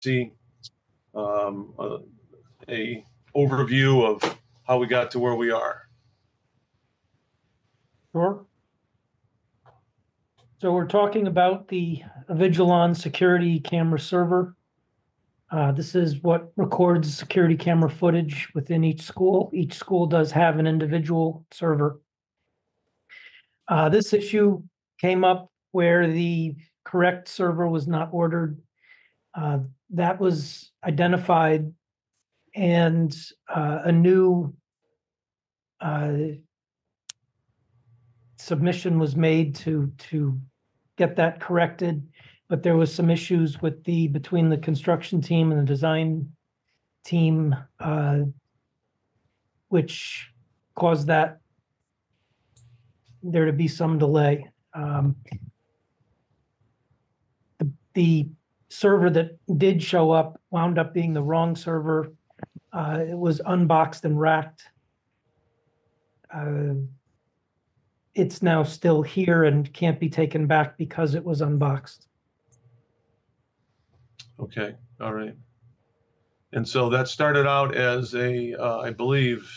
see a overview of how we got to where we are. Sure. So we're talking about the Vigilon security camera server. This is what records security camera footage within each school. Each school does have an individual server. This issue came up where the correct server was not ordered. That was identified, and a new submission was made to get that corrected, but there was some issues with between the construction team and the design team, which caused there to be some delay. The server that did show up wound up being the wrong server. It was unboxed and racked. It's now still here and can't be taken back because it was unboxed. Okay, all right. And so that started out as I believe,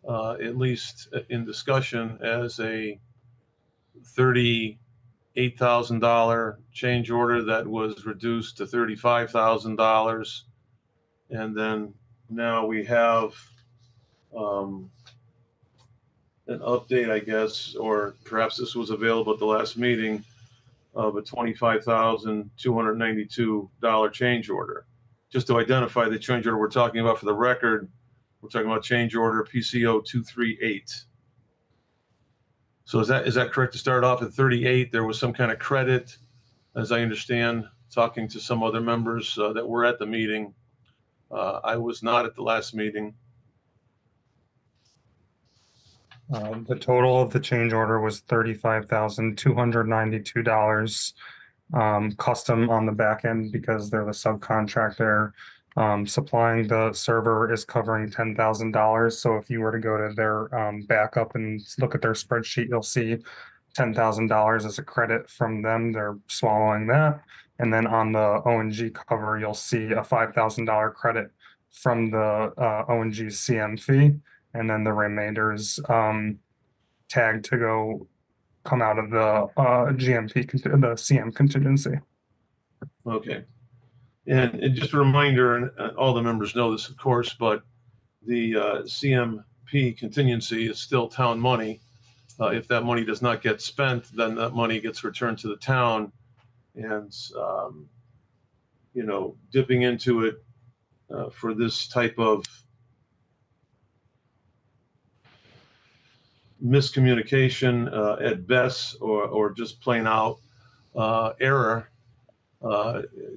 at least in discussion, as a $38,000 change order that was reduced to $35,000. And then now we have an update, I guess, or perhaps this was available at the last meeting, of a $25,292 change order. Just to identify the change order we're talking about for the record, we're talking about change order PCO 238. So is that correct to start off at 38? There was some kind of credit, as I understand, talking to some other members that were at the meeting. I was not at the last meeting. The total of the change order was $35,292. Custom on the back end because they're the subcontractor. Supplying the server is covering $10,000. So if you were to go to their backup and look at their spreadsheet, you'll see $10,000 as a credit from them. They're swallowing that. And then on the O&G cover, you'll see a $5,000 credit from the O&G CM fee. And then the remainder's tagged to come out of the the CM contingency. Okay. And just a reminder, and all the members know this, of course, but the CMP contingency is still town money. If that money does not get spent, then that money gets returned to the town. And, dipping into it for this type of miscommunication at best, or just plain out error,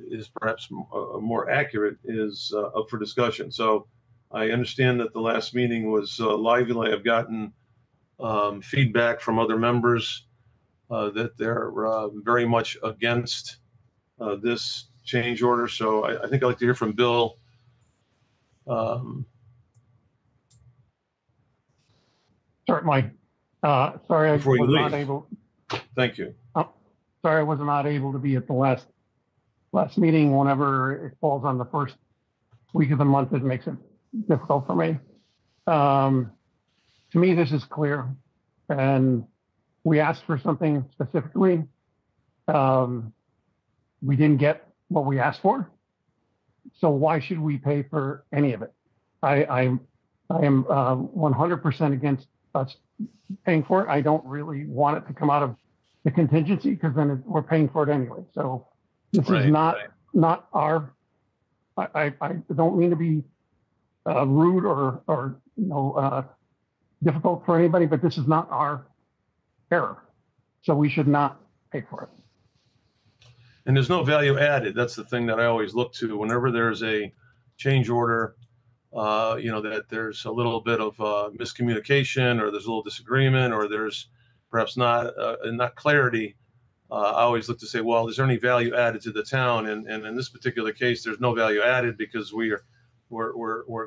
is perhaps more accurate, is up for discussion. So I understand that the last meeting was lively. I've gotten feedback from other members that they're very much against this change order. So I think I'd like to hear from Bill. Certainly. Sorry, I was not able. Thank you. Sorry, I was not able to be at the last meeting. Whenever it falls on the first week of the month, it makes it difficult for me. To me, this is clear, and we asked for something specifically. We didn't get what we asked for, so why should we pay for any of it? I am 100% against us paying for it. I don't really want it to come out of the contingency because then we're paying for it anyway. So this is not our. I don't mean to be rude or difficult for anybody, but this is not our error. So we should not pay for it. And there's no value added. That's the thing that I always look to whenever there's a change order. That there's a little bit of miscommunication, or there's a little disagreement, or there's perhaps not clarity. I always look to say, well, is there any value added to the town? And in this particular case, there's no value added because we're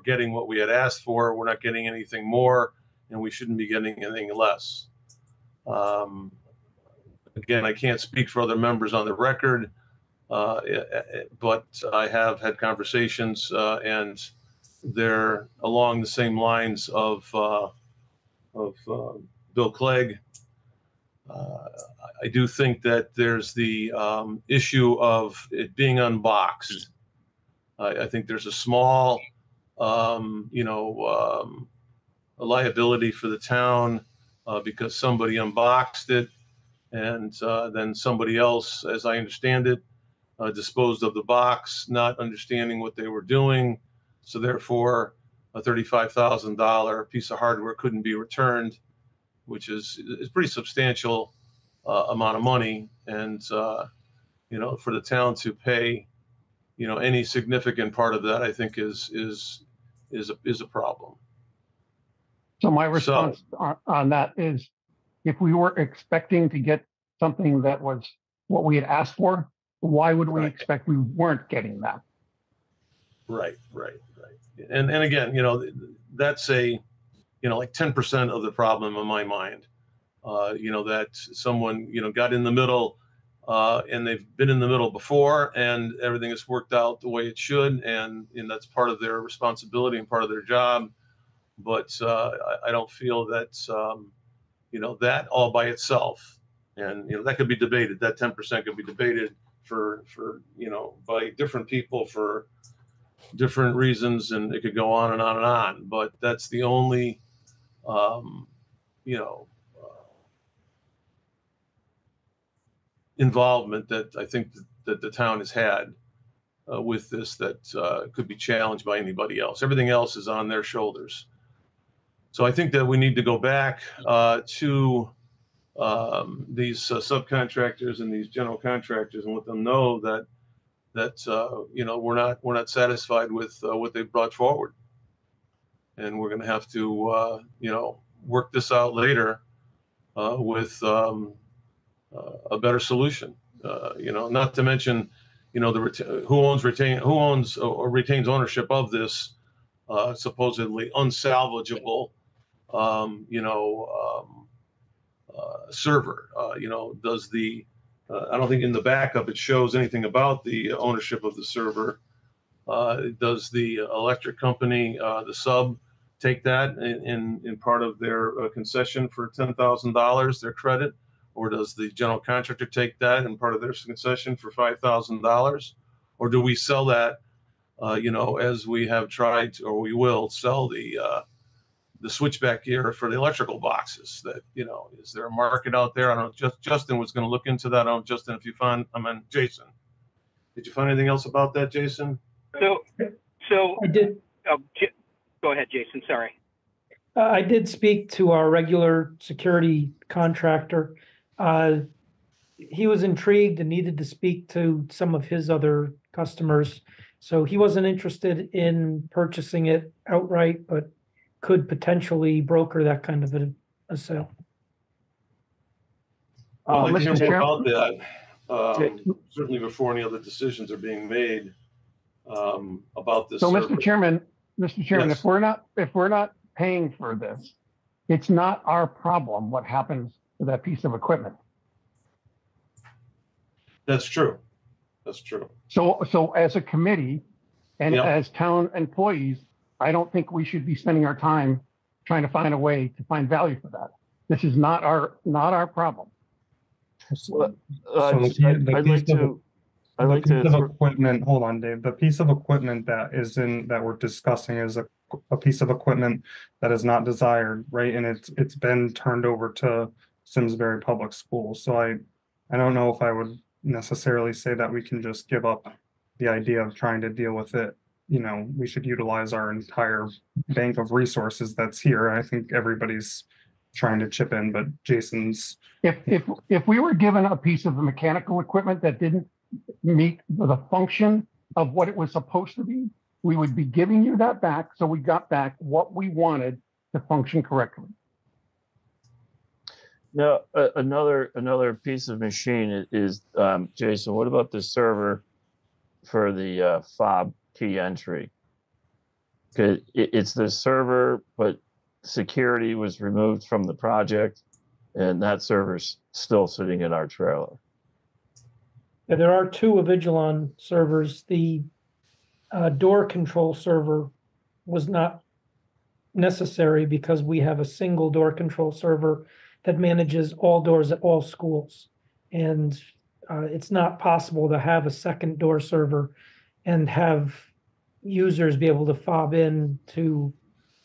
getting what we had asked for. We're not getting anything more, and we shouldn't be getting anything less. Again, I can't speak for other members on the record. But I have had conversations, and they're along the same lines of Bill Clegg. I do think that there's the issue of it being unboxed. I think there's a small, a liability for the town because somebody unboxed it, and then somebody else, as I understand it, disposed of the box, not understanding what they were doing. So therefore, a $35,000 piece of hardware couldn't be returned, which is pretty substantial amount of money. And for the town to pay, any significant part of that, I think is a problem. So my response on that is, if we were expecting to get something that was what we had asked for, why would we expect we weren't getting that? Right. And again, that's like 10% of the problem in my mind. That someone, got in the middle, and they've been in the middle before, and everything has worked out the way it should, and that's part of their responsibility and part of their job. But I don't feel that that all by itself, and that could be debated. That 10% could be debated for by different people for different reasons, and it could go on and on and on. But that's the only involvement that I think that the town has had with this that could be challenged by anybody else. Everything else is on their shoulders. So I think that we need to go back to these subcontractors and these general contractors and let them know that we're not satisfied with what they've brought forward, and we're going to have to work this out later with a better solution. Not to mention who owns or retains ownership of this supposedly unsalvageable server. Does the I don't think in the backup it shows anything about the ownership of the server. Does the electric company, the sub, take that in part of their concession for $10,000, their credit, or does the general contractor take that in part of their concession for $5,000, or do we sell that? As we have tried to, or we will sell the switchback gear for the electrical boxes. That is there a market out there? I don't know. Justin was going to look into that. I don't, Justin, if you find, Jason, did you find anything else about that, Jason? So I did. Go ahead, Jason. Sorry. I did speak to our regular security contractor. He was intrigued and needed to speak to some of his other customers. So he wasn't interested in purchasing it outright, but could potentially broker that kind of a sale. I'd like to hear Mr. more Chairman? about that. Certainly before any other decisions are being made about this. So, server. Mr. Chairman, Yes. if we're not paying for this, it's not our problem what happens to that piece of equipment. That's true. So as a committee and Yeah. as town employees, I don't think we should be spending our time trying to find a way to find value for that. This is not our problem. So I'd like piece of to. equipment, hold on, Dave. The piece of equipment that we're discussing is a piece of equipment that is not desired, right? And it's been turned over to Simsbury Public Schools. So I don't know if I would necessarily say that we can just give up the idea of trying to deal with it. We should utilize our entire bank of resources that's here. I think everybody's trying to chip in, but Jason's. If we were given a piece of mechanical equipment that didn't meet the function of what it was supposed to be, we would be giving you that back. So we got back what we wanted to function correctly. Now, another piece of machine is, Jason, what about the server for the fob key entry? Because it's the server, but security was removed from the project, and that server's still sitting in our trailer. Yeah, there are two Avigilon servers. The door control server was not necessary because we have a single door control server that manages all doors at all schools. And it's not possible to have a second door server and have users be able to fob in to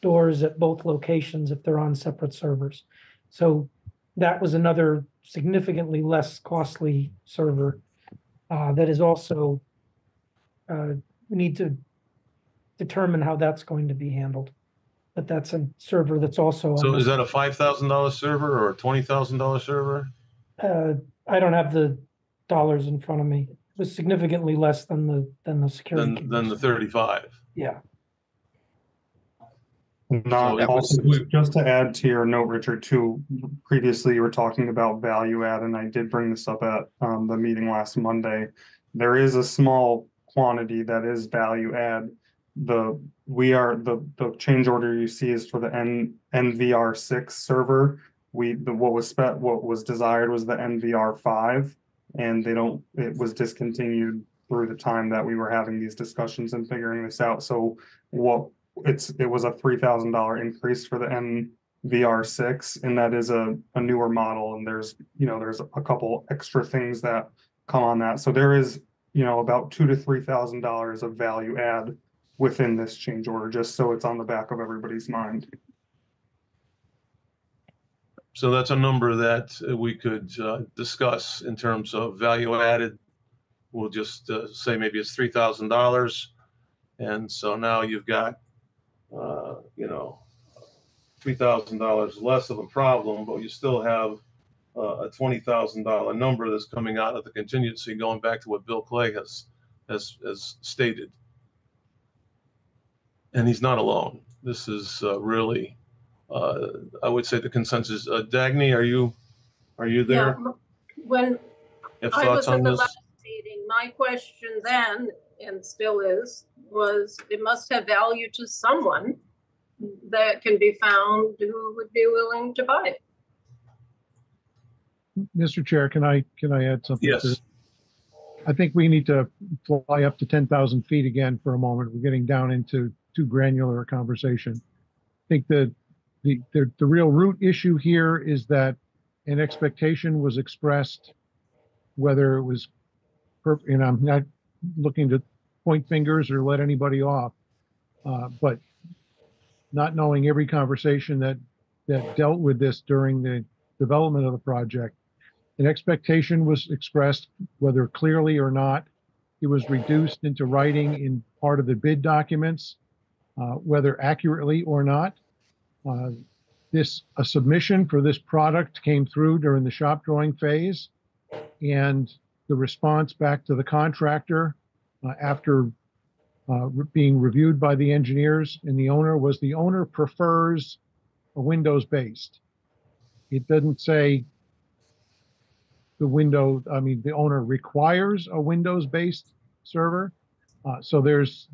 doors at both locations if they're on separate servers. So that was another significantly less costly server that is also we need to determine how that's going to be handled. But that's a server that's also So on is that a $5,000 server or a $20,000 server? I don't have the dollars in front of me. It was significantly less than the security Than cameras. the 35. Yeah. Not So also, we- just to add to your note, Richard, too, previously you were talking about value add, and I did bring this up at the meeting last Monday. There is a small quantity that is value add. The change order you see is for the NVR6 server. What was desired was the NVR5, and it was discontinued through the time that we were having these discussions and figuring this out. So it was a $3,000 increase for the NVR6, and that is a newer model, and there's a couple extra things that come on that. So there is, about $2,000 to $3,000 of value add within this change order, just so it's on the back of everybody's mind. So that's a number that we could discuss in terms of value added. We'll just say maybe it's $3,000. And so now you've got, $3,000 less of a problem, but you still have a $20,000 number that's coming out of the contingency, going back to what Bill Clay has stated. And he's not alone. This is really, I would say, the consensus. Dagny, are you there? Yeah, when Have I thoughts was at on the this? last meeting, my question then, and still is, was it must have value to someone that can be found who would be willing to buy it. Mr. Chair, can I add something? to Yes. this? I think we need to fly up to 10,000 feet again for a moment. We're getting down into too granular a conversation. I think that the real root issue here is that an expectation was expressed, whether it was, and I'm not looking to point fingers or let anybody off, but not knowing every conversation that dealt with this during the development of the project. An expectation was expressed, whether clearly or not. It was reduced into writing in part of the bid documents, whether accurately or not. A submission for this product came through during the shop drawing phase, and the response back to the contractor after being reviewed by the engineers and the owner was the owner prefers a Windows-based. It doesn't say the owner requires a Windows-based server. So there's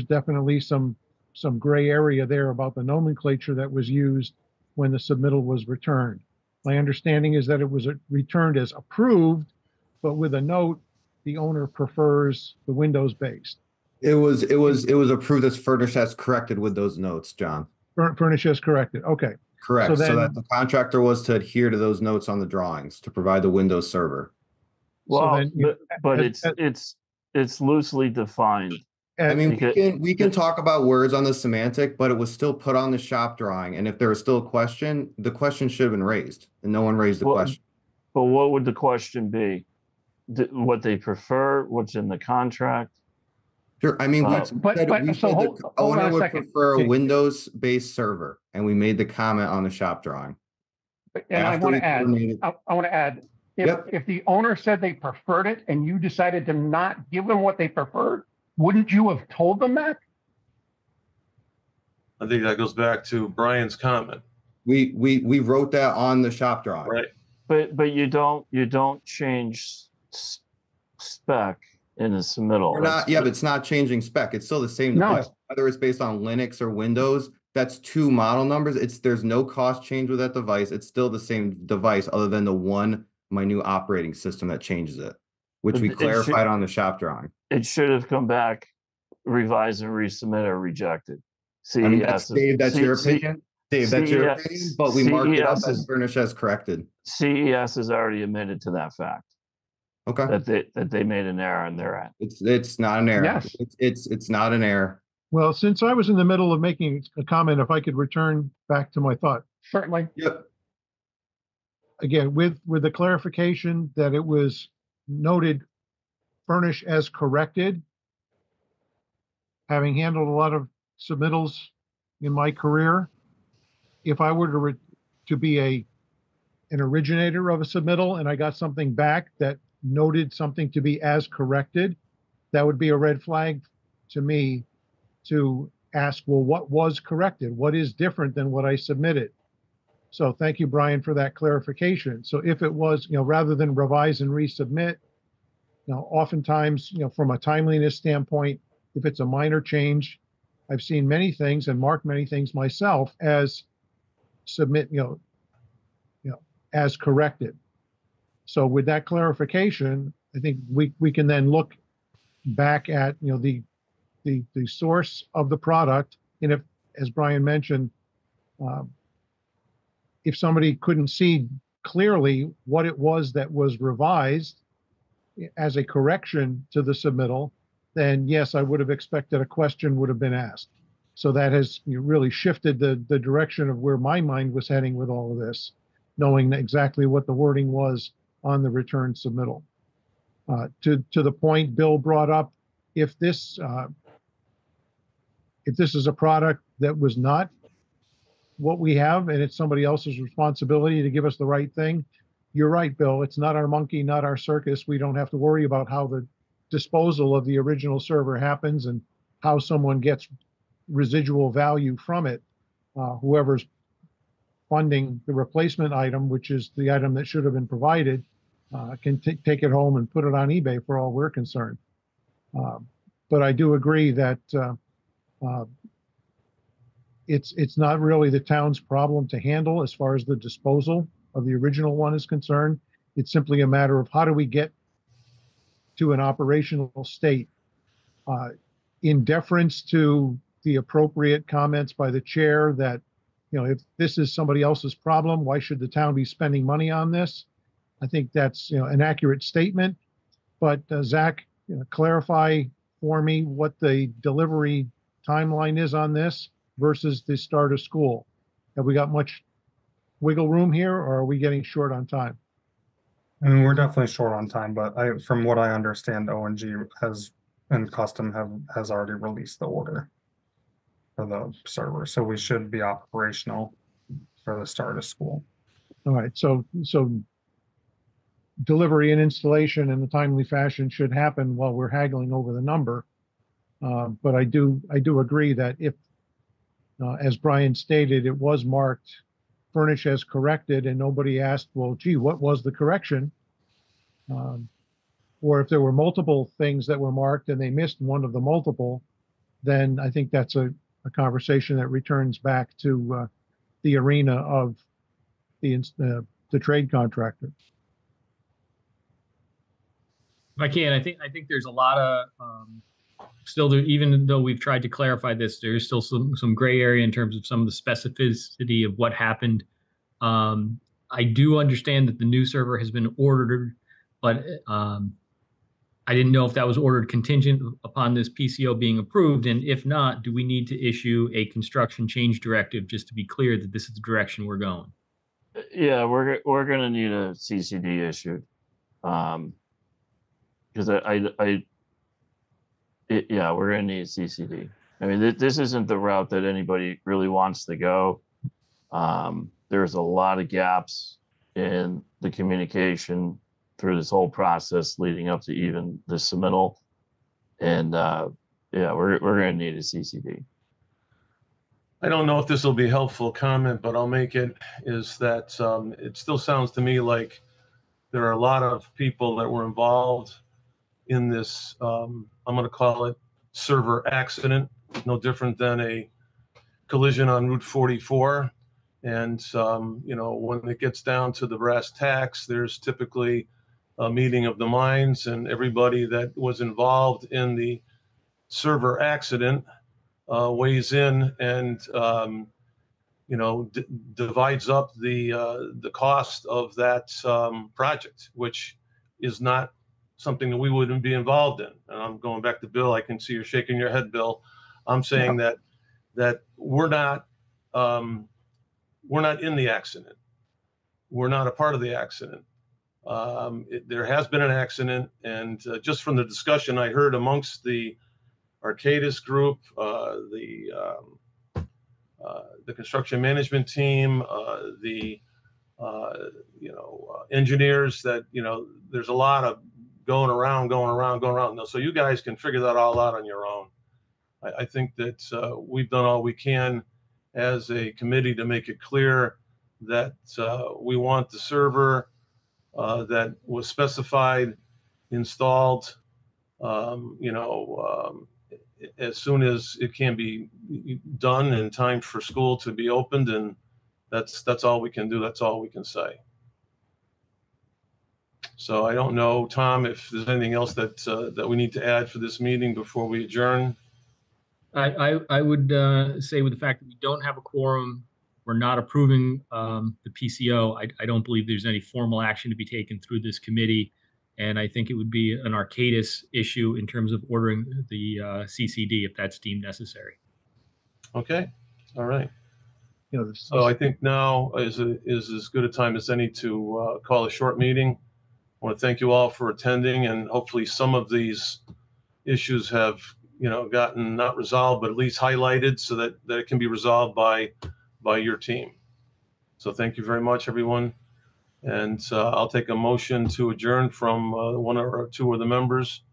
definitely some gray area there about the nomenclature that was used when the submittal was returned. My understanding is that it was returned as approved, but with a note, the owner prefers the Windows-based. It was approved as furnished as corrected with those notes, John. Furnished as corrected. Okay. Correct. So So that the contractor was to adhere to those notes on the drawings to provide the Windows server. Well, then but as- it's loosely defined. I mean, Because- we can talk about words on the semantic, but it was still put on the shop drawing. And if there was still a question, the question should have been raised, and no one raised the Well, question. But what would the question be? What they prefer, what's in the contract? Sure. I mean, we But- said, but- we so said hold the on a owner would second. prefer a Jake. Windows-based server, and we made the comment on the shop drawing. And I After want we to add, coordinated- I want to add, Yep. if the owner said they preferred it and you decided to not give them what they preferred, wouldn't you have told them that? I think that goes back to Brian's comment, We wrote that on the shop drawing. right? But you don't change spec in a submittal. We're not, yeah, but it's not changing spec. It's still the same No. device. Whether it's based on Linux or Windows, that's two model numbers. There's no cost change with that device. It's still the same device other than the one minute operating system that changes it. which But we it should- clarified on the shop drawing. It should have come back, revised and resubmit or rejected. I mean, that's, Dave, that's your opinion. Dave, that's your opinion, but we marked it up as furnished as corrected. CES has already admitted to that fact, Okay, that they made an error on their end. it's not an error. Yes. It's not an error. Well, since I was in the middle of making a comment, if I could return back to my thought. Certainly. Yep. Again, with the clarification that it was noted furnish as corrected. Having handled a lot of submittals in my career, if I were to be an originator of a submittal and I got something back that noted something to be as corrected, that would be a red flag to me to ask, well, what was corrected? What is different than what I submitted? So thank you, Brian, for that clarification. So if it was, rather than revise and resubmit, oftentimes, from a timeliness standpoint, if it's a minor change, I've seen many things and marked many things myself as submit, as corrected. So with that clarification, I think we can then look back at, the source of the product. And if, as Brian mentioned, if somebody couldn't see clearly what it was that was revised as a correction to the submittal, then yes, I would have expected a question would have been asked. So that has really shifted the direction of where my mind was heading with all of this, knowing exactly what the wording was on the return submittal. To the point Bill brought up, if this is a product that was not what we have and it's somebody else's responsibility to give us the right thing, you're right, Bill. It's not our monkey, not our circus. We don't have to worry about how the disposal of the original server happens and how someone gets residual value from it. Whoever's funding the replacement item, which is the item that should have been provided, can take it home and put it on eBay for all we're concerned. But I do agree that it's not really the town's problem to handle as far as the disposal of the original one is concerned. It's simply a matter of how do we get to an operational state in deference to the appropriate comments by the chair that, if this is somebody else's problem, why should the town be spending money on this? I think that's, an accurate statement. But Zach, clarify for me what the delivery timeline is on this versus the start of school. Have we got much wiggle room here, or are we getting short on time? I mean, we're definitely short on time, but from what I understand, O&G and Custom has already released the order for the server, so we should be operational for the start of school. All right, so delivery and installation in a timely fashion should happen while we're haggling over the number. But I do agree that if, as Brian stated, it was marked furnish as corrected and nobody asked, well, gee, what was the correction? Or if there were multiple things that were marked and they missed one of the multiple, then I think that's a conversation that returns back to the arena of the trade contractor. If I can, I think there's a lot of still there, even though we've tried to clarify this, there's still some gray area in terms of some of the specificity of what happened. I do understand that the new server has been ordered, but I didn't know if that was ordered contingent upon this PCO being approved, and if not, do we need to issue a construction change directive just to be clear that this is the direction we're going? Yeah, we're going to need a CCD issued, because yeah, we're going to need a CCD. I mean, this isn't the route that anybody really wants to go. There's a lot of gaps in the communication through this whole process leading up to even the submittal. And yeah, we're going to need a CCD. I don't know if this will be a helpful comment, but I'll make it, is that it still sounds to me like there are a lot of people that were involved in this, I'm going to call it server accident, no different than a collision on Route 44. And, when it gets down to the brass tacks, there's typically meeting of the minds, and everybody that was involved in the server accident weighs in and divides up the cost of that project, which is not something that we wouldn't be involved in. And I'm going back to Bill. I can see you're shaking your head, Bill. I'm saying that we're not in the accident. We're not a part of the accident. There has been an accident, and just from the discussion I heard amongst the Arcadis group, the construction management team, the engineers, that there's a lot of going around. So you guys can figure that all out on your own. I think that we've done all we can as a committee to make it clear that we want the server that was specified installed, as soon as it can be done in time for school to be opened, and that's all we can do. That's all we can say. So I don't know, Tom, if there's anything else that we need to add for this meeting before we adjourn. I would say, with the fact that we don't have a quorum, we're not approving the PCO. I don't believe there's any formal action to be taken through this committee. And I think it would be an Arcadis issue in terms of ordering the CCD if that's deemed necessary. Okay, all right. So I think now is as good a time as any to call a short meeting. I want to thank you all for attending, and hopefully some of these issues have gotten not resolved, but at least highlighted so that it can be resolved by your team. So thank you very much, everyone. And I'll take a motion to adjourn from one or two of the members.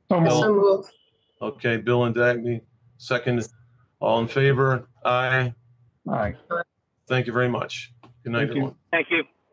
So moved. Okay, Bill and Dagny, second. All in favor? Aye. All right. Thank you very much. Good night, everyone. Thank you.